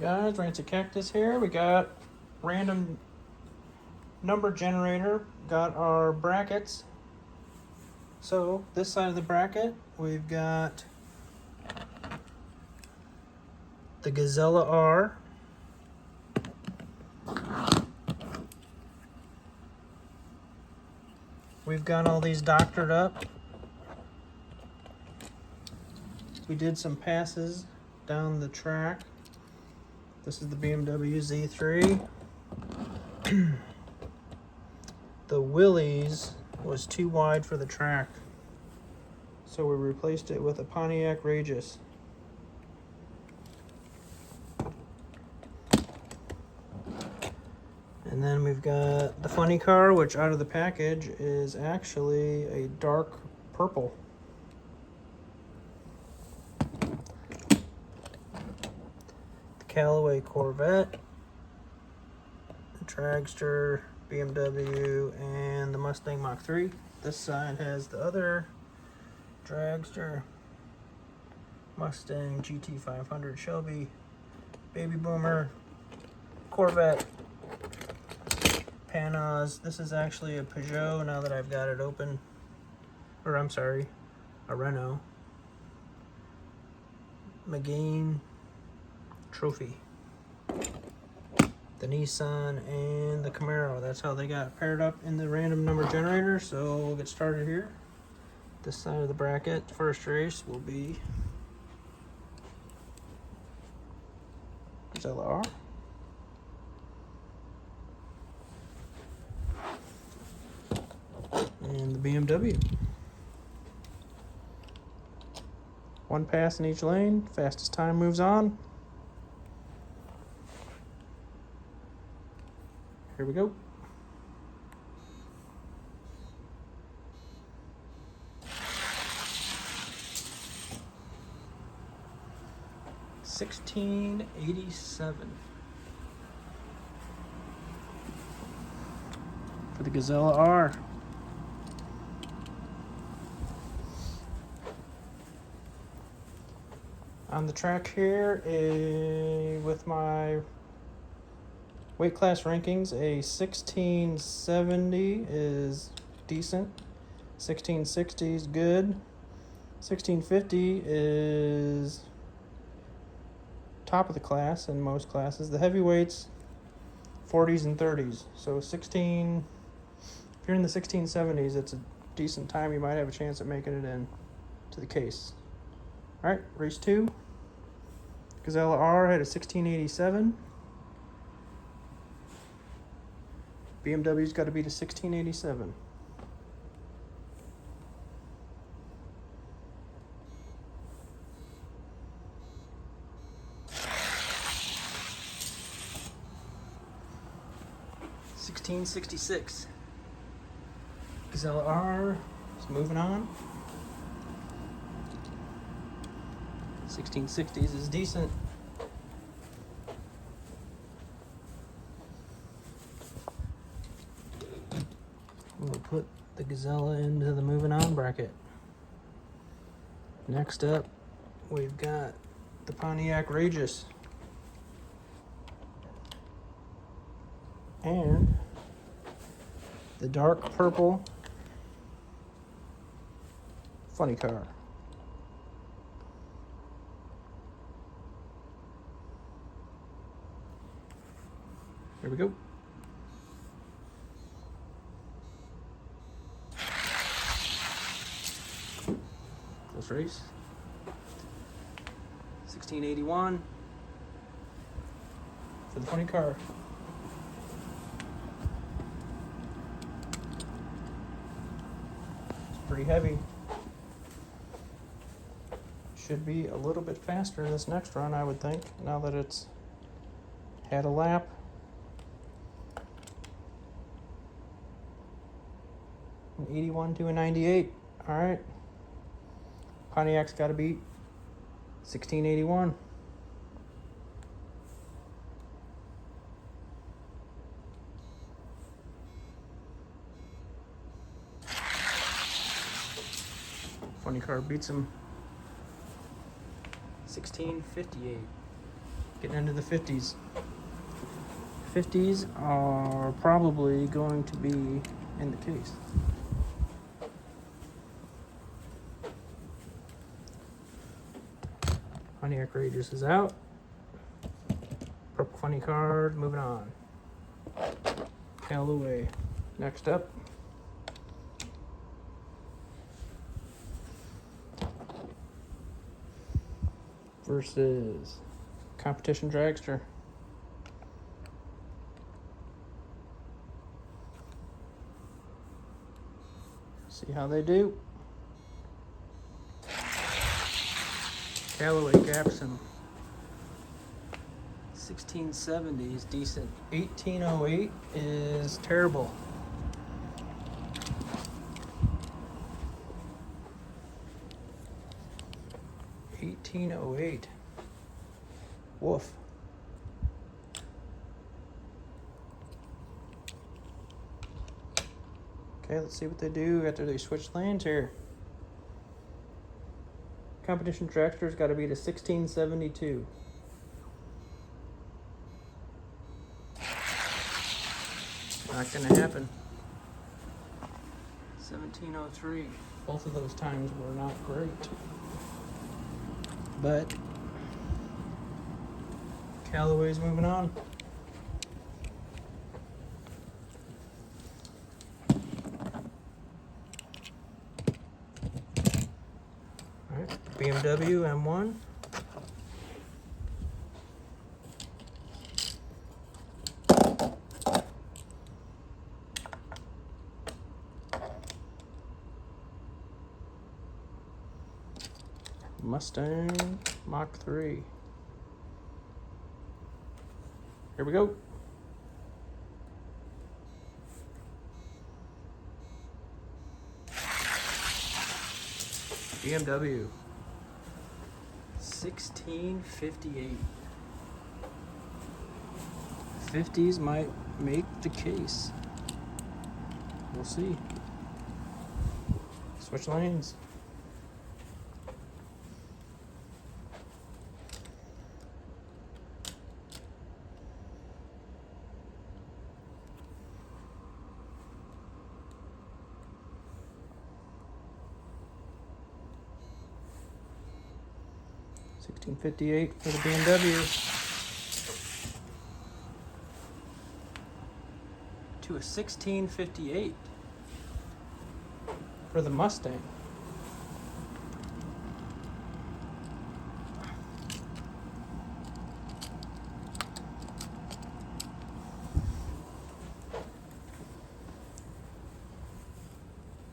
guys, Rancy Cactus here. We got random number generator, got our brackets. So this side of the bracket, we've got the Gazella R. We've got all these doctored up. We did some passes down the track. This is the BMW Z3. The Willys was too wide for the track, so we replaced it with a Pontiac Regis. And then we've got the funny car, which out of the package is actually a dark purple. The Callaway Corvette, the Dragster, BMW, and the Mustang Mach 3. This side has the other Dragster, Mustang GT500, Shelby, Baby Boomer, Corvette, Panos. This is actually a Peugeot now that I've got it open. Or I'm sorry, a Renault. McGain Trophy. The Nissan and the Camaro. That's how they got paired up in the random number generator. So we'll get started here. This side of the bracket, first race will be Gazella R. And the BMW. One pass in each lane. Fastest time moves on. Here we go. $16.87 for the Gazella R. On the track here, with my weight class rankings, a 1670 is decent, 1660 is good, 1650 is top of the class in most classes. The heavyweights, 40s and 30s. So if you're in the 1670s, it's a decent time. You might have a chance at making it in to the case. All right, race 2. Gazella R had a 1687. BMW's got to beat a 1687. $16.66. Gazella R is moving on. 1660s is decent. We'll put the Gazella into the moving on bracket. Next up, we've got the Pontiac Regis. And the dark purple funny car. Here we go. Close race. 1681 for the funny car. It's pretty heavy. Should be a little bit faster this next run, I would think, now that it's had a lap. An 81 to a 98. All right. Pontiac's got to beat 1681. Funny car beats him 1658. Getting into the 50s. 50s are probably going to be in the case. Pontiac Raiders is out. Purple funny card, moving on. Callaway. Next up. Versus Competition Dragster. See how they do. Callaway Capson. 1670 is decent. 1808 is terrible. $18.08. Woof. Okay, let's see what they do after they switch lanes here. Competition Dragster's got to be to 1672. Not gonna happen. 1703. Both of those times were not great. But Callaway's moving on. Alright, BMW M1. Mustang Mach 3. Here we go. BMW 1658. 50s might make the case. We'll see. Switch lanes. $16.58 for the BMW. To a $16.58 for the Mustang.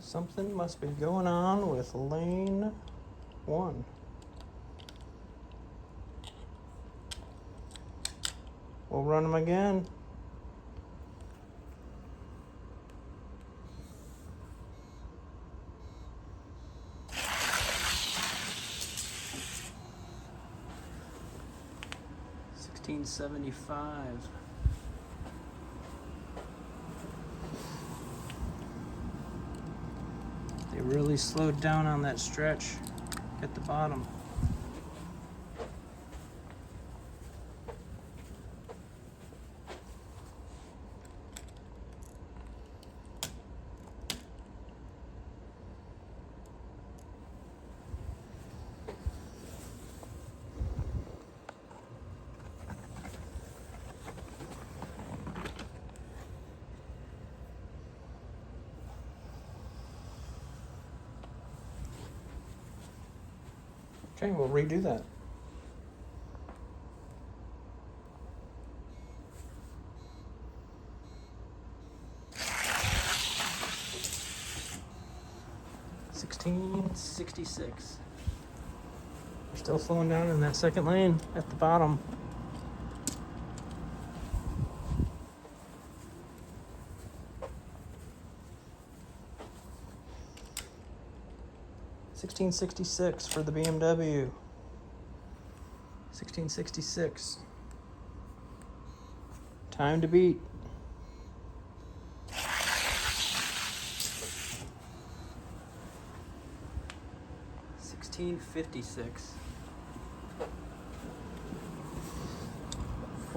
Something must be going on with lane 1. We'll run them again. $16.75. They really slowed down on that stretch at the bottom. Okay, we'll redo that. $16.66. We're still slowing down in that second lane at the bottom. $16.66 for the BMW. $16.66. Time to beat. $16.56.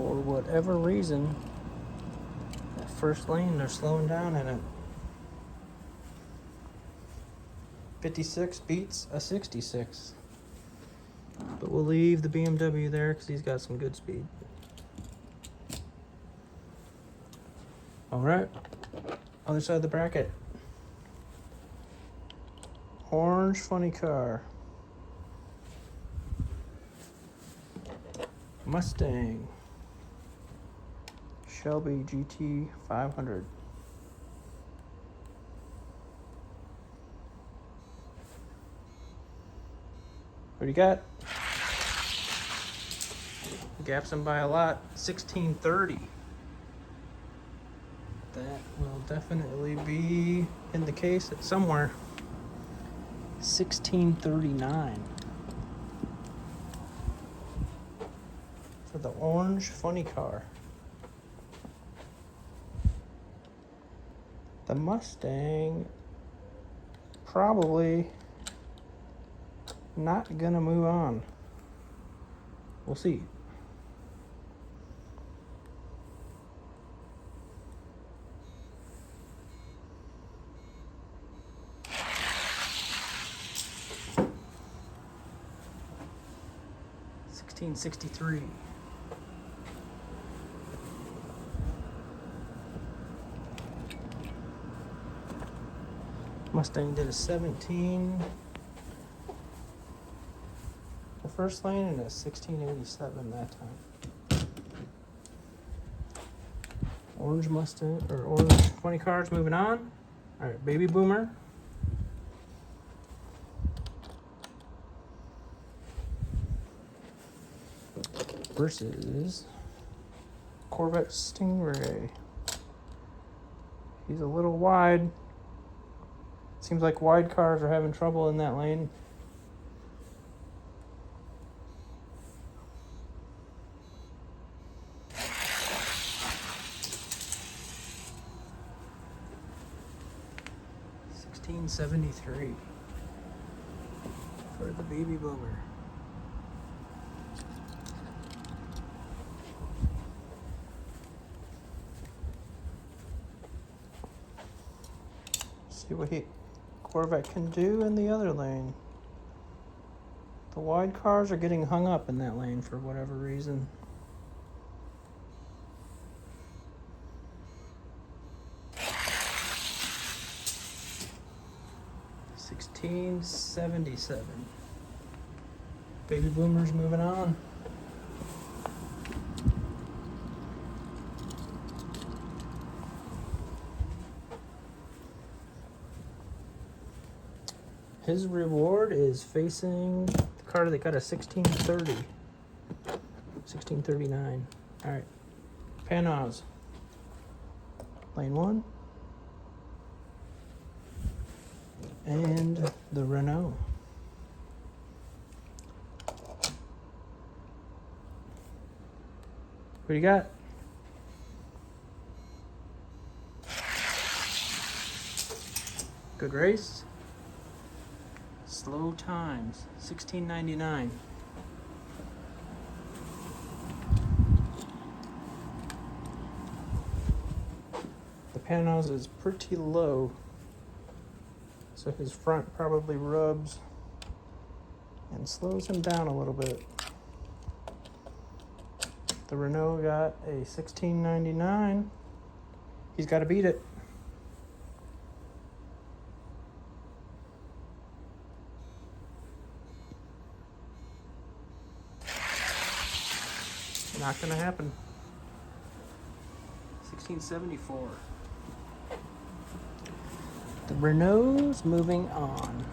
for whatever reason, that first lane, they're slowing down in it. 56 beats a 66. But we'll leave the BMW there because he's got some good speed. All right, other side of the bracket. Orange funny car. Mustang. Shelby GT 500. What do you got? Gaps him by a lot. 1630. That will definitely be in the case at somewhere. 1639. For the orange funny car. The Mustang probably not gonna move on. We'll see. $16.63. Mustang did a 17 the first lane and a 1687 that time. Orange Mustang or orange funny cars moving on. All right, Baby Boomer. Versus Corvette Stingray. He's a little wide. Seems like wide cars are having trouble in that lane. $16.73 for the Baby Boomer. See what Corvette can do in the other lane. The wide cars are getting hung up in that lane for whatever reason. $16.77. Baby Boomer's moving on. His reward is facing the car that got a 1630. 1639. All right. Panos. Lane 1. And the Renault. What do you got? Good race. Slow times. 16.99. The Panos is pretty low, so his front probably rubs and slows him down a little bit. The Renault got a 16.99. He's got to beat it. Not gonna happen. 1674. The Renault's moving on.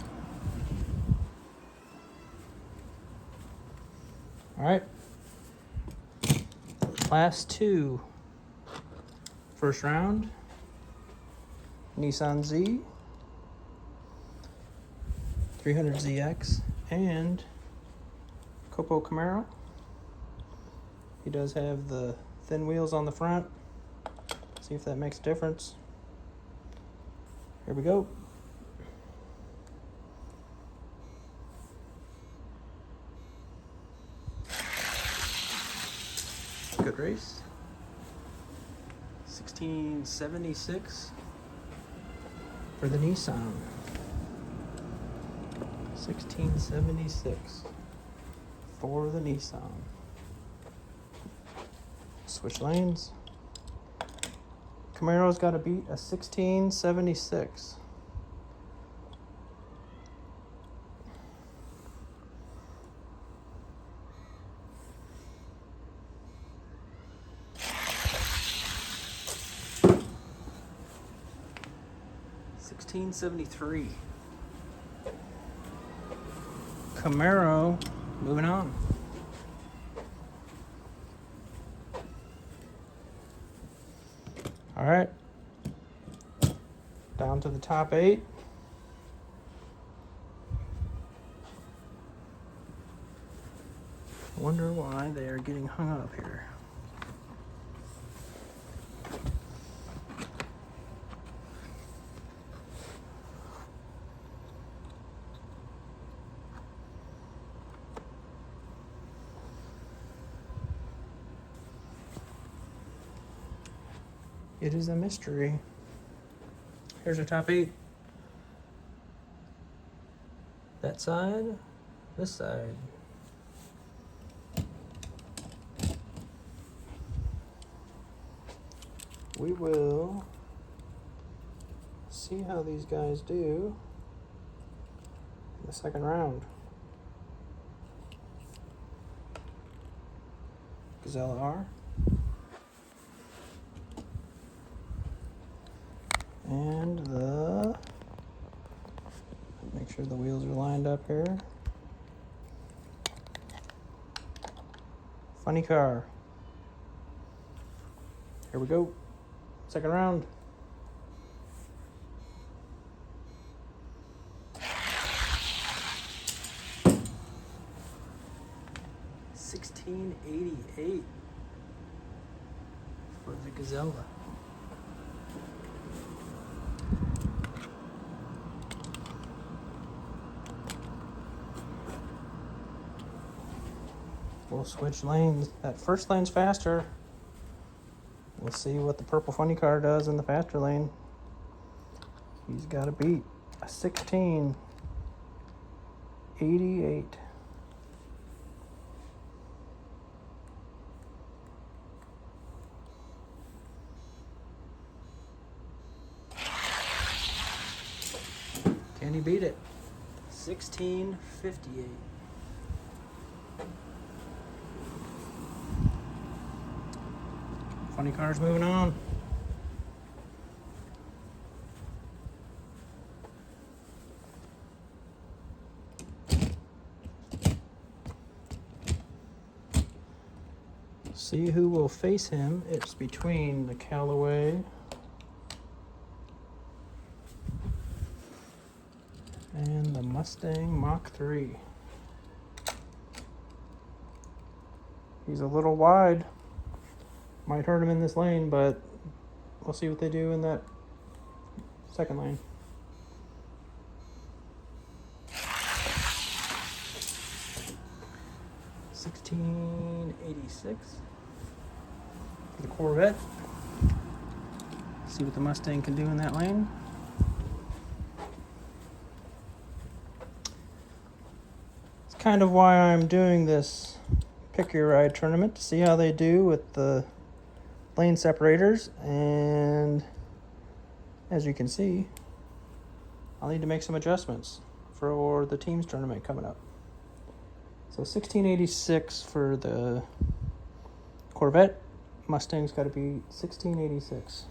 All right. Class 2. First round. Nissan Z. 300ZX and Copo Camaro. He does have the thin wheels on the front. See if that makes a difference. Here we go. Good road race. 1676 for the Nissan. 1676 for the Nissan. Switch lanes. Camaro's got to beat a 1676. $16.73. Camaro moving on. All right, down to the top 8. Wonder why they are getting hung up here. It is a mystery. Here's our top 8. That side, this side. We will see how these guys do in the second round. Gazella R. And make sure the wheels are lined up here. Funny car. Here we go. Second round. $16.88 for the Gazella. We'll switch lanes. That first lane's faster. We'll see what the purple funny car does in the faster lane. He's got to beat a 16.88. Can he beat it? 16.58. Funny cars moving on. See who will face him. It's between the Callaway and the Mustang Mach 3. He's a little wide. Might hurt him in this lane, but we'll see what they do in that second lane. $16.86 for the Corvette. See what the Mustang can do in that lane. It's kind of why I'm doing this pick your ride tournament, to see how they do with the lane separators, and as you can see, I'll need to make some adjustments for the teams tournament coming up. So 1686 for the Corvette. Mustang's got to be 1686.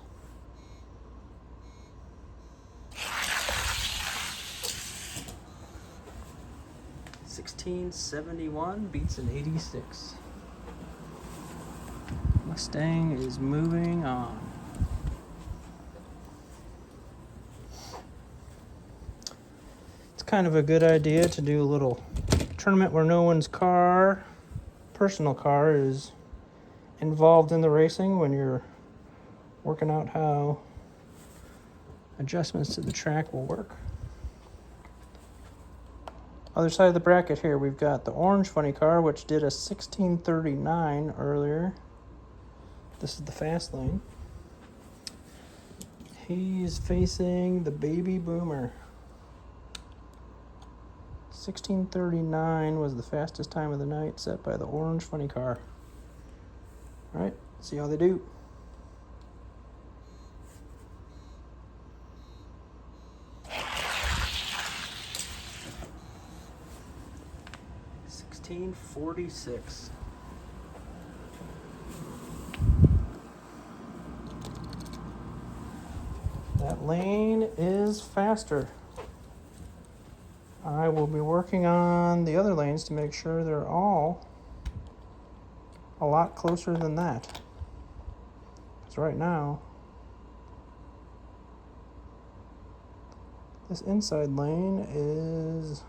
$16.71 beats an 86. Mustang is moving on. It's kind of a good idea to do a little tournament where no one's personal car, is involved in the racing, when you're working out how adjustments to the track will work. Other side of the bracket here, we've got the orange funny car, which did a 1639 earlier. This is the fast lane. He's facing the baby boomer. 16:39 was the fastest time of the night set by the orange funny car. All right, see how they do. $16.46. That lane is faster. I will be working on the other lanes to make sure they're all a lot closer than that. Because right now, this inside lane is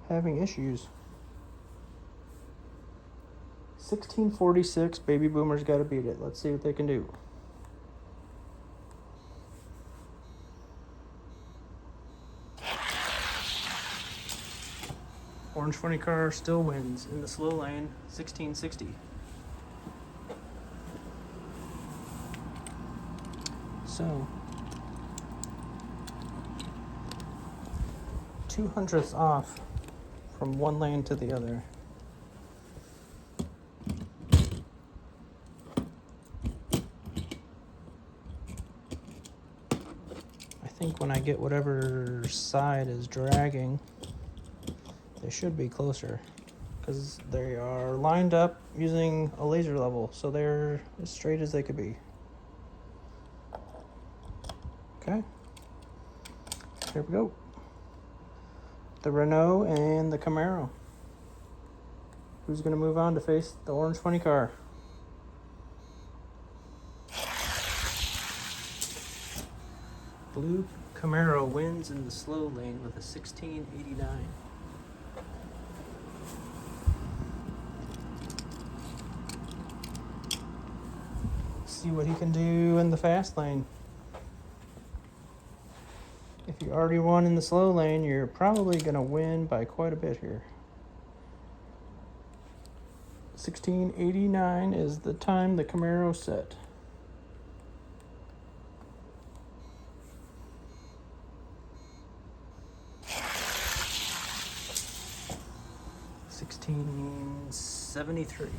having issues. 16:46, baby boomers got to beat it. Let's see what they can do. Orange funny car still wins in the slow lane, 1660. So, 0.02 off from one lane to the other. I think when I get whatever side is dragging, they should be closer because they are lined up using a laser level, so they're as straight as they could be. Okay, here we go. The Renault and the Camaro. Who's going to move on to face the orange funny car? Blue Camaro wins in the slow lane with a 1689. See what he can do in the fast lane. If you already won in the slow lane, you're probably going to win by quite a bit here. 1689 is the time the Camaro set. $16.73.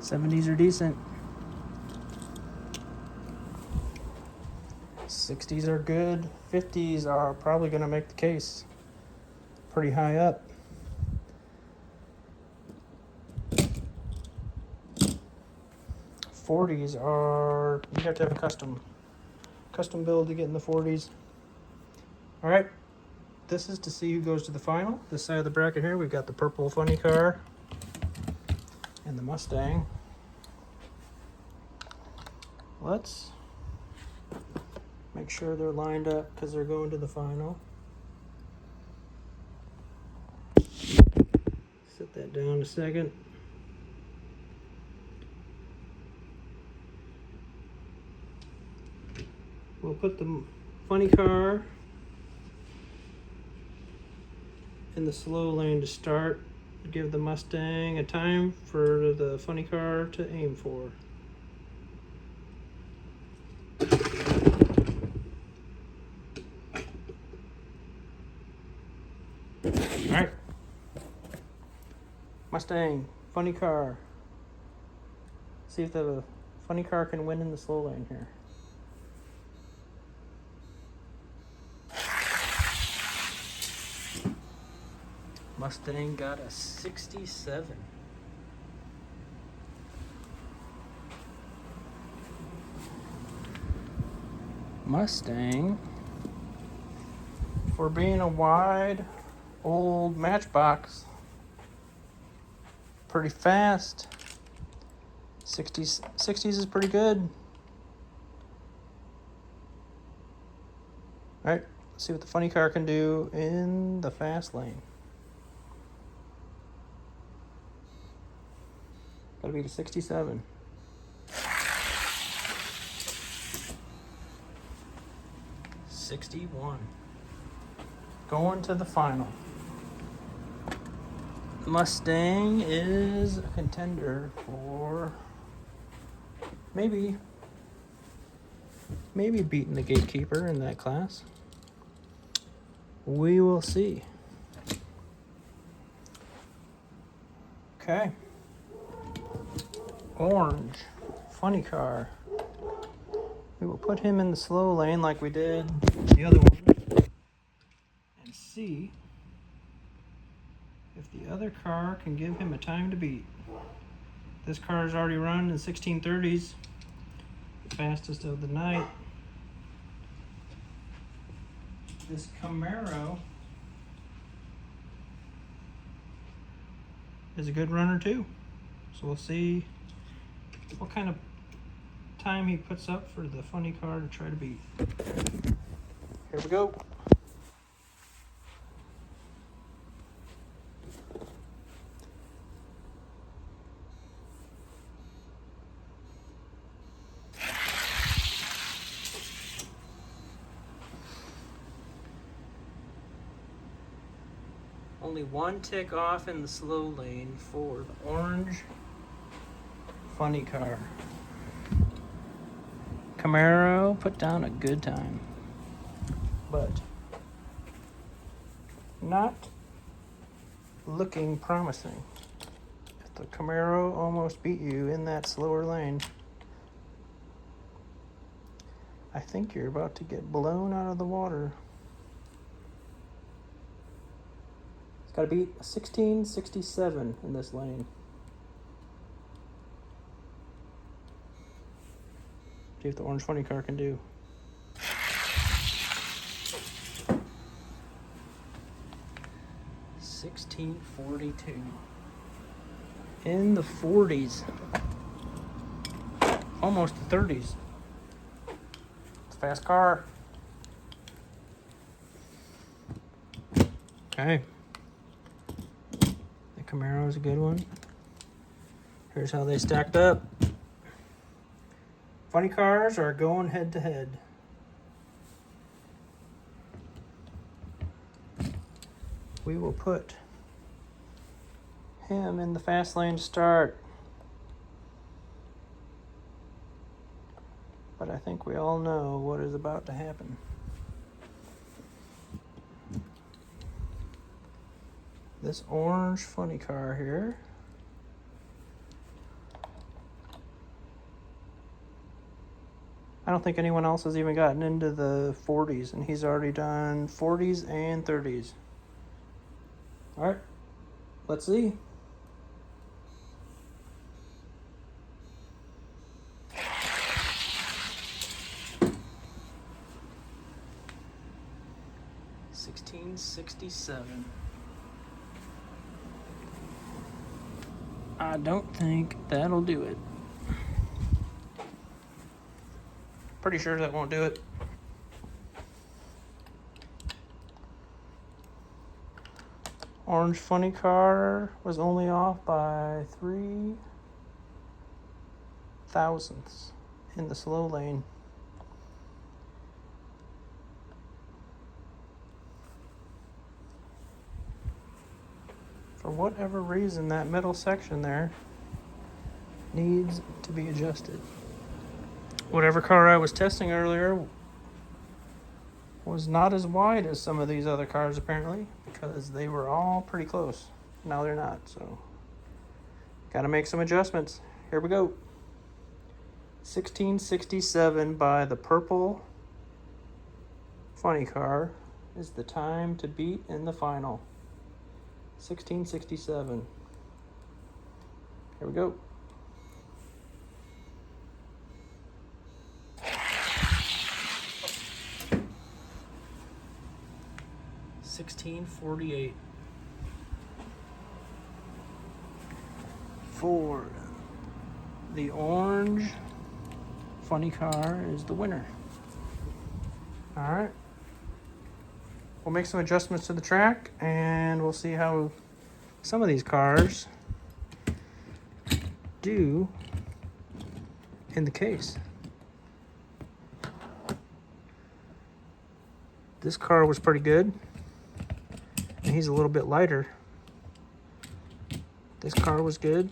70s are decent. 60s are good. 50s are probably going to make the case. Pretty high up. 40s are, you have to have a custom build to get in the 40s. All right, this is to see who goes to the final. This side of the bracket here, we've got the purple funny car and the Mustang. Let's make sure they're lined up because they're going to the final. Set that down a second. We'll put the funny car in the slow lane to start. Give the Mustang a time for the funny car to aim for. Alright. Mustang, funny car. See if the funny car can win in the slow lane here. Mustang got a 67. Mustang, for being a wide old Matchbox, pretty fast. 60s is pretty good. All right, let's see what the funny car can do in the fast lane. Gotta be to 67. $61. Going to the final. Mustang is a contender for maybe beating the Gatekeeper in that class. We will see. Okay. Orange. Funny car. We will put him in the slow lane like we did the other one and see if the other car can give him a time to beat. This car is already run in 1630s, the fastest of the night. This Camaro is a good runner too. So we'll see what kind of time he puts up for the funny car to try to beat. Here we go. Only one tick off in the slow lane for the orange funny car. Camaro put down a good time, but not looking promising. If the Camaro almost beat you in that slower lane, I think you're about to get blown out of the water. Got to beat 1667 in this lane. See if the orange funny car can do. $16.42. In the 40s. Almost the 30s. It's a fast car. Okay. Camaro is a good one. Here's how they stacked up. Funny cars are going head to head. We will put him in the fast lane to start. But I think we all know what is about to happen. This orange funny car here I don't think anyone else has even gotten into the 40s, and he's already done 40s and 30s. All right, let's see. $16.67. I don't think that'll do it. Pretty sure that won't do it. Orange funny car was only off by 3 thousandths in the slow lane. For whatever reason, that middle section there needs to be adjusted. Whatever car I was testing earlier was not as wide as some of these other cars, apparently, because they were all pretty close. Now they're not, so gotta make some adjustments. Here we go. 1667 by the purple funny car is the time to beat in the final. 1667. Here we go. $16.48 for the orange funny car is the winner. All right. We'll make some adjustments to the track, and we'll see how some of these cars do in the case. This car was pretty good, and he's a little bit lighter This car was good.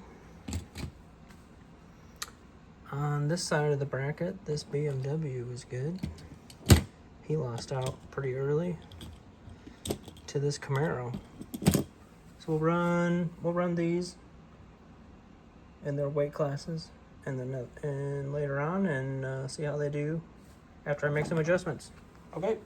On this side of the bracket, this BMW was good. He lost out pretty early to this Camaro. So we'll run these in their weight classes, and then later on, and see how they do after I make some adjustments. Okay.